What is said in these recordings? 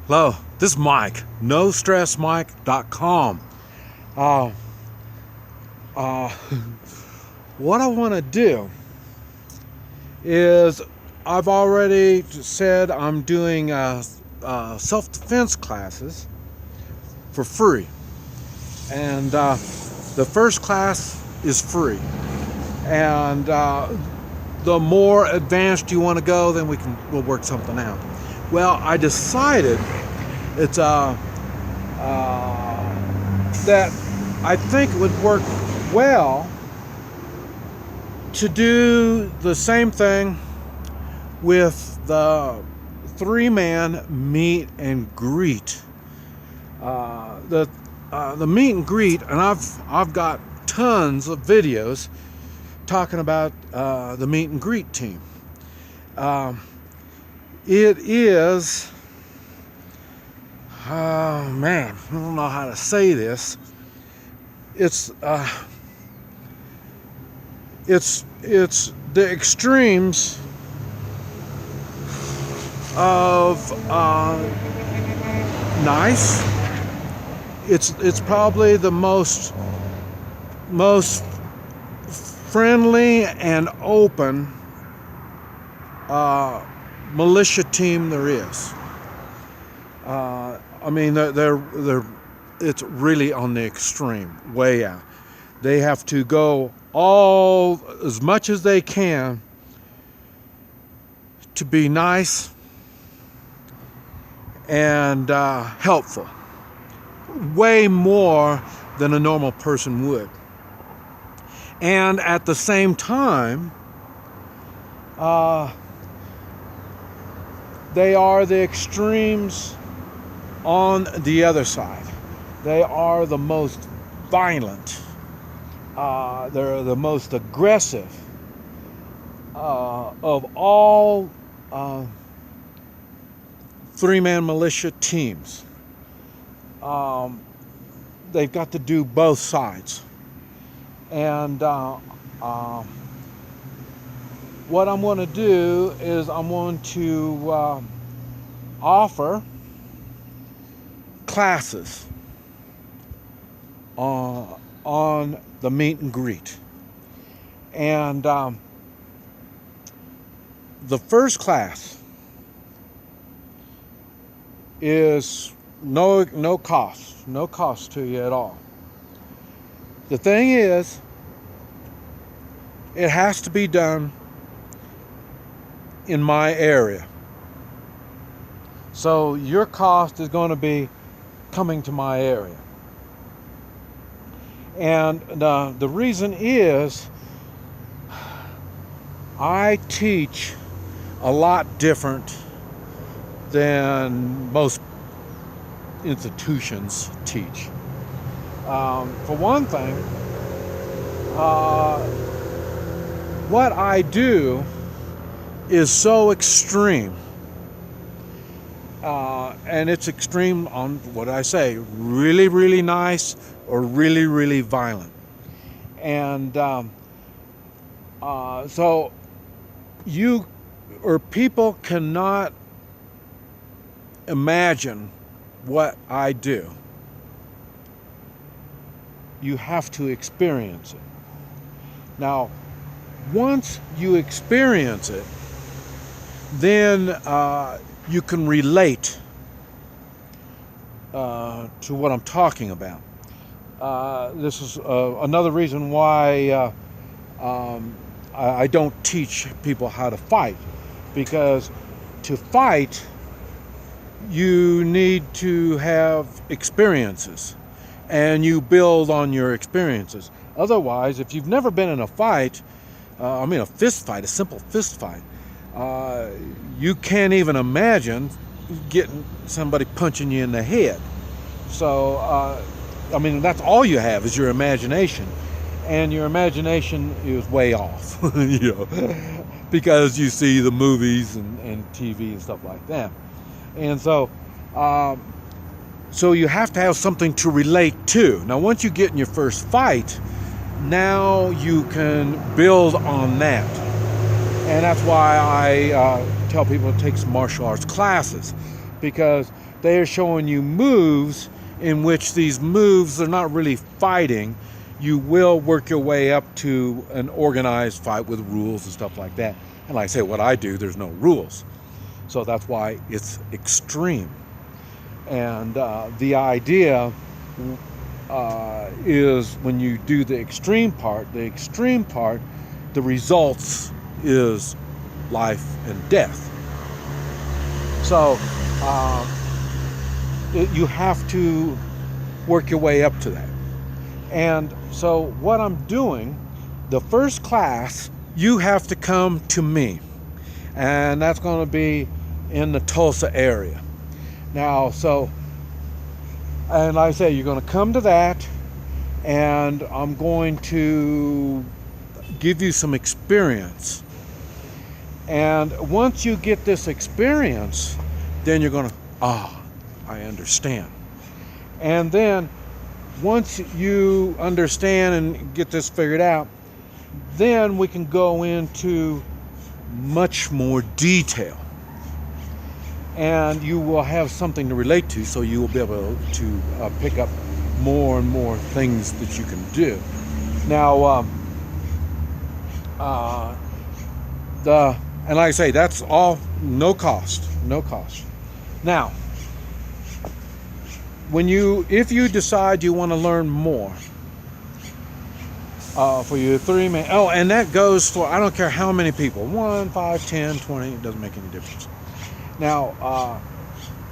Hello, this is Mike, NoStressMike.com. Uh, uh, what I want to do is, I've already said I'm doing self-defense classes for free. And the first class is free. And the more advanced you want to go, then we'll work something out. Well, I decided it's that I think it would work well to do the same thing with the 3-man meet and greet. The meet and greet, and I've got tons of videos talking about the meet and greet team. It is, oh man, I don't know how to say this. It's the extremes of nice. It's probably the most friendly and open militia team there is. I mean, it's really on the extreme, way out. They have to go as much as they can to be nice and helpful, way more than a normal person would. And at the same time, they are the extremes on the other side. They are the most violent. They're the most aggressive of all 3-man militia teams. They've got to do both sides. And what I'm going to do is I'm going to offer classes on the meet and greet. And the first class is no cost to you at all. The thing is, it has to be done in my area. So your cost is going to be coming to my area. And the reason is, I teach a lot different than most institutions teach. For one thing, what I do is so extreme, and it's extreme on what I say, really, really nice or really, really violent. And so you or people cannot imagine what I do. You have to experience it. Now, once you experience it, then you can relate to what I'm talking about. This is another reason why I don't teach people how to fight, because to fight, you need to have experiences, and you build on your experiences. Otherwise, if you've never been in a fight, a fist fight, a simple fist fight, you can't even imagine getting somebody punching you in the head. So, that's all you have is your imagination. And your imagination is way off, because you see the movies and TV and stuff like that. And so, so you have to have something to relate to. Now, once you get in your first fight, now you can build on that. And that's why I tell people to take some martial arts classes, because They are showing you moves in which these moves are not really fighting. You will work your way up to an organized fight with rules and stuff like that. And like I say, what I do, there's no rules. So that's why it's extreme. And the idea is when you do the extreme part, the results is life and death. So you have to work your way up to that. And so what I'm doing, the first class, you have to come to me. And that's going to be in the Tulsa area. Now, and like I say, you're going to come to that, and I'm going to give you some experience. And once you get this experience, then you're going to, I understand. And then once you understand and get this figured out, then we can go into much more detail. And you will have something to relate to, so you will be able to pick up more and more things that you can do. Now, and like I say, that's all no cost. Now, if you decide you want to learn more for your 3-man, and that goes for, I don't care how many people, 1, 5, 10, 20, it doesn't make any difference. Now,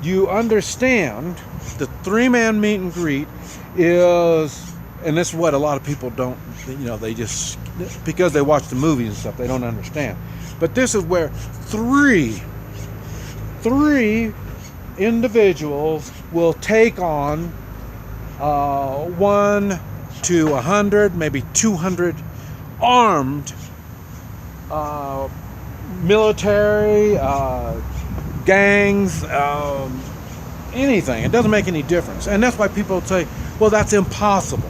you understand the 3-man meet and greet is, and this is what a lot of people don't, they just, because they watch the movies and stuff, they don't understand. But this is where three individuals will take on 1 to 100, maybe 200 armed military gangs, anything. It doesn't make any difference. And that's why people say, well, that's impossible.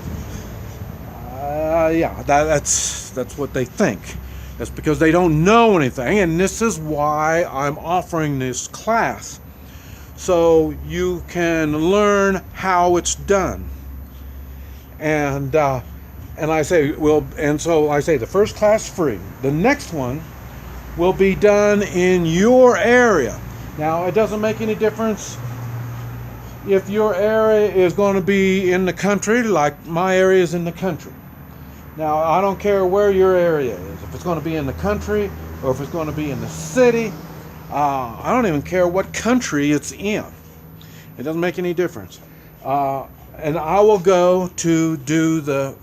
That's what they think. That's because they don't know anything. And this is why I'm offering this class, so you can learn how it's done. And I say, the first class free. The next one will be done in your area. Now, it doesn't make any difference if your area is going to be in the country, like my area is in the country. Now, I don't care where your area is. If it's going to be in the country or if it's going to be in the city, I don't even care what country it's in. It doesn't make any difference. And I will go to do the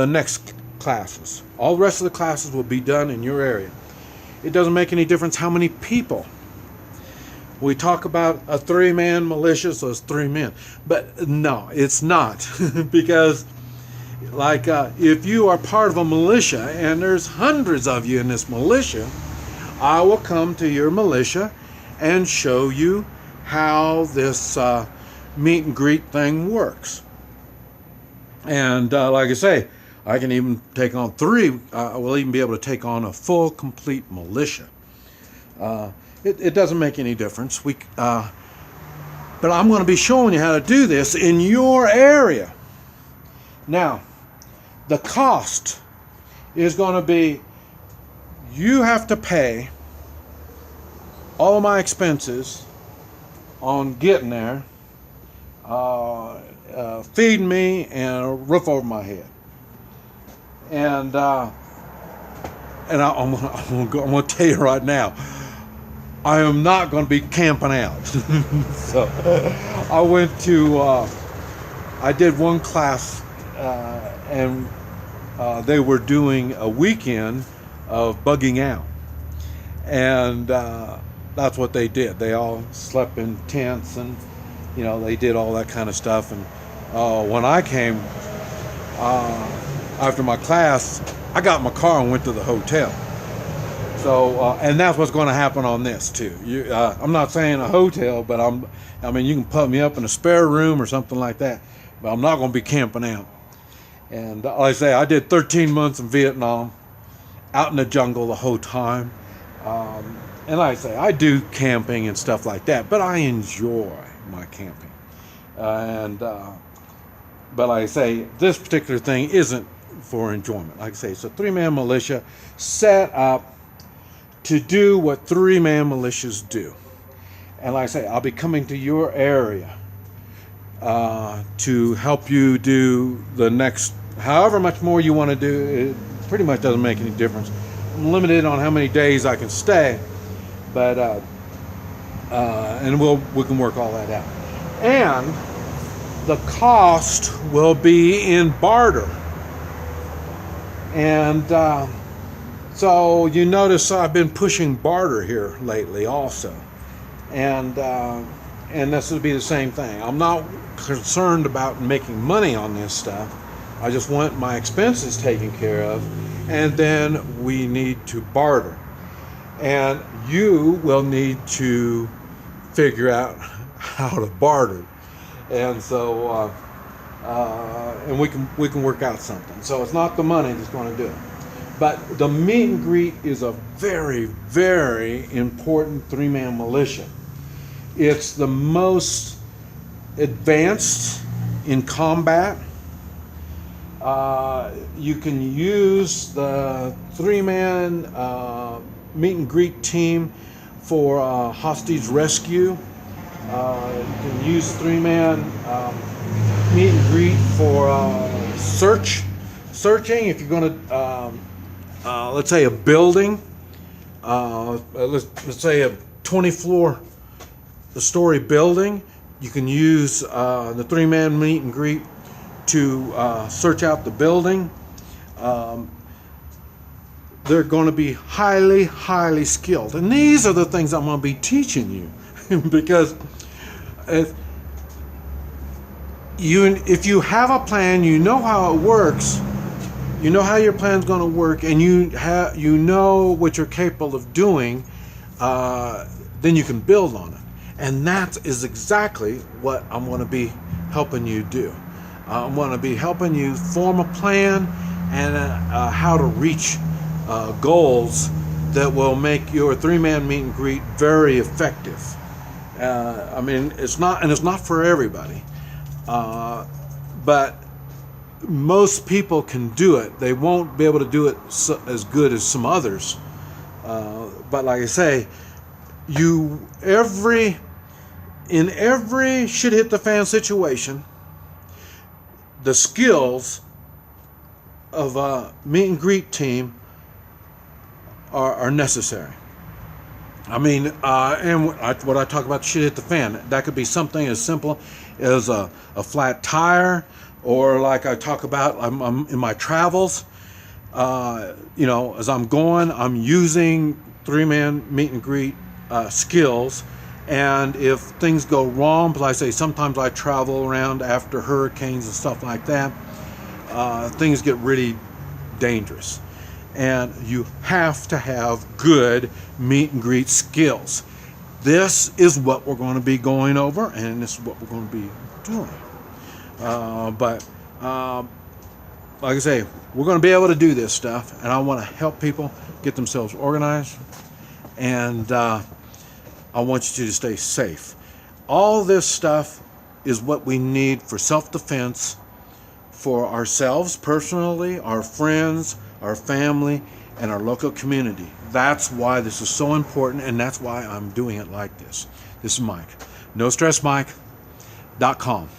next classes. All the rest of the classes will be done in your area. It doesn't make any difference how many people. We talk about a 3-man militia, so it's 3 men. But no, it's not. Because if you are part of a militia and there's hundreds of you in this militia, I will come to your militia and show you how this meet and greet thing works. And like I say, I can even take on 3. I will even be able to take on a full, complete militia. It doesn't make any difference. But I'm going to be showing you how to do this in your area. Now, the cost is going to be, you have to pay all of my expenses on getting there, feeding me, and a roof over my head. And I'm going to tell you right now, I am not going to be camping out. So I did one class, and they were doing a weekend of bugging out. And that's what they did. They all slept in tents, and they did all that kind of stuff. And when I came after my class, I got in my car and went to the hotel. So and that's what's going to happen on this too. I'm not saying a hotel, but you can put me up in a spare room or something like that. But I'm not going to be camping out. And like I say, I did 13 months in Vietnam, out in the jungle the whole time. And like I say, I do camping and stuff like that, but I enjoy my camping. But like I say, this particular thing isn't for enjoyment. Like I say, it's a three-man militia set up to do what three-man militias do. And like I say, I'll be coming to your area to help you do the next, however much more you want to do. It pretty much doesn't make any difference. I'm limited on how many days I can stay, but and we can work all that out. And the cost will be in barter. And so you notice I've been pushing barter here lately also. And this would be the same thing. I'm not concerned about making money on this stuff. I just want my expenses taken care of, and then we need to barter. And you will need to figure out how to barter. And so and we can work out something. So it's not the money that's going to do it. But the meet and greet is a very, very important three-man militia. It's the most advanced in combat. You can use the three-man meet and greet team for hostage rescue. You can use three-man meet and greet for searching. If you're going to, let's say a building, let's say a 20-floor story building, you can use the three-man meet and greet to search out the building. They're going to be highly, highly skilled. And these are the things I'm going to be teaching you. Because if you have a plan, you know how it works, you know how your plan's going to work, and you know what you're capable of doing, then you can build on it. And that is exactly what I'm going to be helping you do. I'm going to be helping you form a plan and how to reach goals that will make your three-man meet and greet very effective. I mean, it's not for everybody, but most people can do it. They won't be able to do it as good as some others. But like I say, in every shit hit the fan situation, the skills of a meet and greet team are necessary. I mean, and what I talk about shit hit the fan, that could be something as simple as a flat tire, or like I talk about, I'm in my travels, as I'm going, I'm using three-man meet and greet skills. And if things go wrong, but I say sometimes I travel around after hurricanes and stuff like that, things get really dangerous. And you have to have good meet and greet skills. This is what we're going to be going over, and this is what we're going to be doing. But like I say, we're going to be able to do this stuff, and I want to help people get themselves organized, and I want you to stay safe. All this stuff is what we need for self-defense, for ourselves personally, our friends, our family, and our local community. That's why this is so important, and that's why I'm doing it like this. This is Mike. NoStressMike.com.